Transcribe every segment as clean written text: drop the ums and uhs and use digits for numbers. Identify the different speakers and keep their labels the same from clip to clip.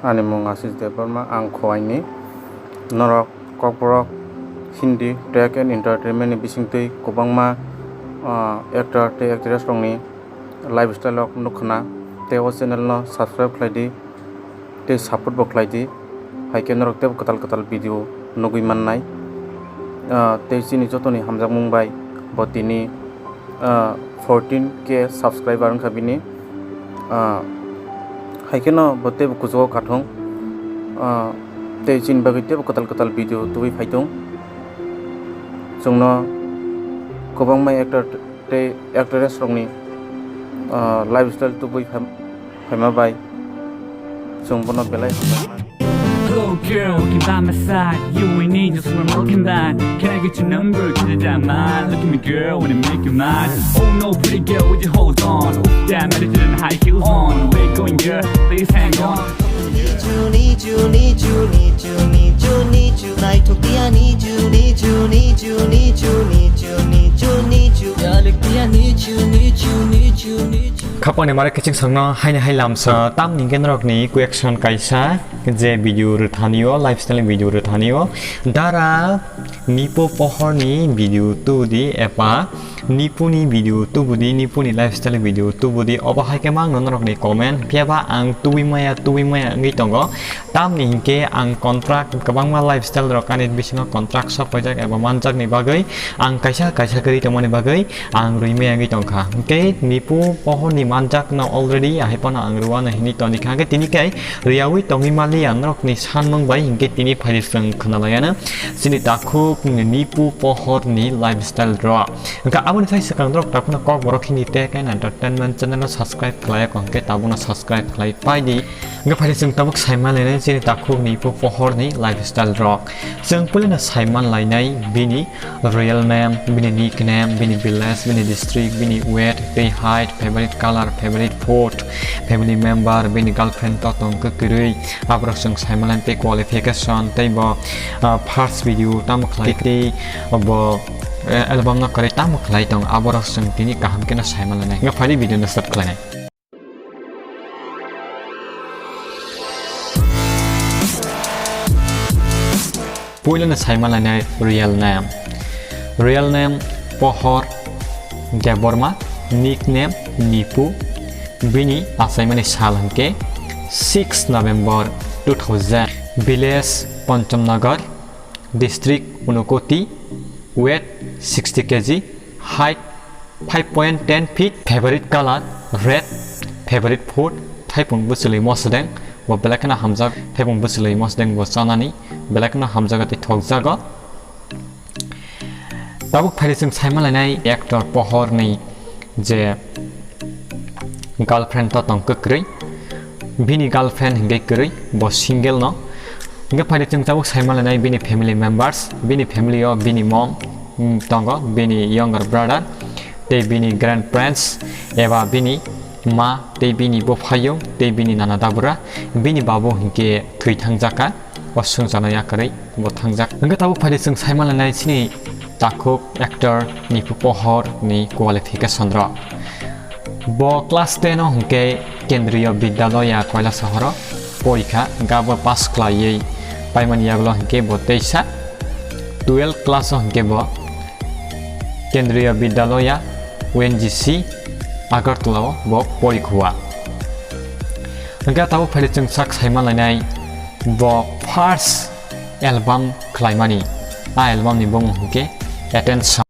Speaker 1: Ani mung Ashish Debbarma ang khwaini norok kokborok Hindi tech and entertainment ni bisingtui kobangma actor te actress rongni lifestyle ok nukhna te o channel no subscribe khlaidi te support bo khlaidi haike norok te katal video nugui mannai te chini jotoni hamjak mungbai botini 14k subscriber ang khabini haike no bote kujo kathong te chin bagui te katal video tui phaitong jongno kobangma actor te actress rongni lifestyle tubui phaima bai jongbono belai hambai.
Speaker 2: Hello girl, looking by my side. You ain't need just what I'm looking at. Can I get your number? Cause I don't mind. Look at me girl, wanna make you mine. Oh no, pretty girl, would you hold on? Damn, I didn't high heels on. Where you going girl? Please hang on.
Speaker 3: Need you. Night of the I need you.
Speaker 4: Kapone mara keching sangno haina hailam sa tam ningen rok ni ku action kaisa je video ruthanio lifestyle video ruthanio dara nipo pohor ni video tu di epa nipuni video tu budi nipuni lifestyle video tu budi oba hai ke mang non rok ni comment piaba ang tuwi maya ngi tongo tam ni ke ang contract kabang ma lifestyle rok anit bisingo contract sa pajak eba manjak ni bagai ang kaisa kari tomani bagai ang ruime ngi tongkha ke nipu pohor ni manjak na already ahipana ang ruwa na hini toni khage tini kai riawi tongi mali anrok ni sanmang bai hingke tini pharisang khnalayana sini takhu nipu pohor ni lifestyle draw ka abon sai sakang drok tapuna kok borok hini te kai entertainment channel subscribe khlaya kongke tabuna subscribe khlai paidi nga pharisang tabuk saiman lene sini takhu nipu pohor ni lifestyle draw jeng pulena saiman lainai bini real name bini nickname bini village bini district bini weight day height favorite color favorite food family member bini girlfriend totong kekirui abrok jeng saiman te qualification taibo first video tam khlai te bo album na kare tam khlai tong abrok jeng tini kaham kena saiman lane nga phali video na start khlai puila na saiman lane real name pohor Deborma nickname Nipu bini assignment salanke 6 November 2000 village Panchamnagar district Unakoti weight 60 kg height 5.10 feet favorite color red favorite food thaipung busuli mosdeng wa belakna hamjak thaipung busuli mosdeng bo chanani belakna hamjaga te thokjaga tabuk pharising saimalanai actor pohor ni je girlfriend to tong kekri bini girlfriend hingai kri bo single no hinga pharising tabuk saimalanai bini family members bini family of bini mom tongo bini younger brother te bini grandparents eba bini ma te bini bophayo te bini nana dabura bini babu hinke thui thangjaka osung janaya kri bo thangjak hinga tabuk pharising saimalanai sini takuk actor nipu pohor ni qualification ro bo class 10 no hingke kendriya bidyalaya Kailasahar porikha gabo pass khlai paimani yaglo hingke bo teisa 12 class hingke bo kendriya bidyalaya ONGC Agartala bo porikhuwa hingka tabu pharising sak saimanlainai bo first album khlaimani album ni bong hingke attention.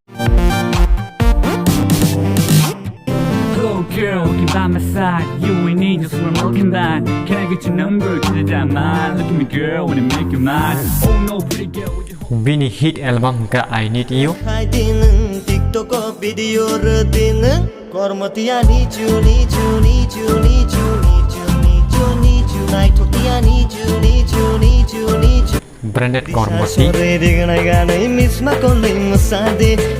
Speaker 2: Hello girl, looking by my side. You ain't need just what I'm looking at. Can I get your number? Cause I don't mind. Look at me girl, wanna make you mine. Oh no, pretty girl, would you hold
Speaker 4: Bini hit album ka I Need You
Speaker 3: TikTok video redin kormatia need you night of the I need you
Speaker 4: branded Kormati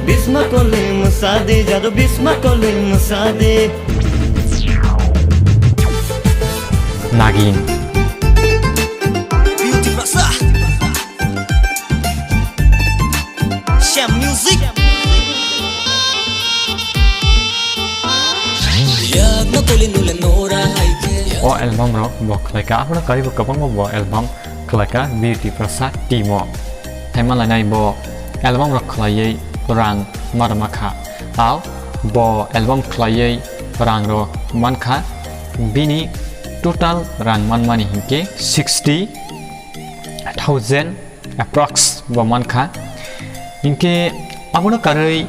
Speaker 3: Bisma kolim sade jado bisma kolim sade
Speaker 4: Nagin
Speaker 3: Beauty Rasa Sham Music Yag na kulin ulan nora haike
Speaker 4: o album rok bo khlaika apna kari bo kabang bo album khlaika Beauty Prasad Timo thaiman lanai bo album rok khlaiye rang marmakha aw bo album khlaiye rang ro mankha bini total rang manmani hingke 60,000 approx bo mankha hingke abono karai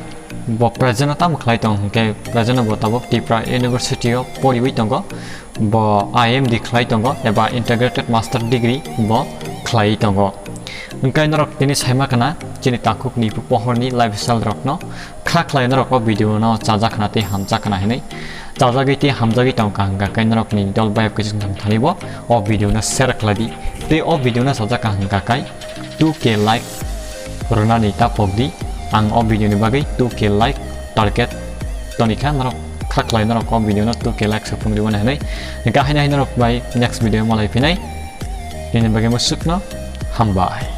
Speaker 4: bo prajana tam khlai tong hingke prajana bo tabo Tripura University of poriwi tongo bo IMD khlai tongo eba integrated master degree bo khlai tongo hingkai norok tini saima kana chini takuk ni pohorni lifestyle rok no kha khlai norok bo video no chaja khana te hamja kana hinai chaja giti hamja gi tong kanga kai norok ni dol bai kujing tham thanibo o video na share khladi te o video na chaja kanga kai 2k like rona ni ta pogdi ang o video ni bagai 2k like target tonika norok kha khlai norok o video na 2k like sapung diwan hinai nika hinai norok bai next video malai pinai ini bagai musuk no hambai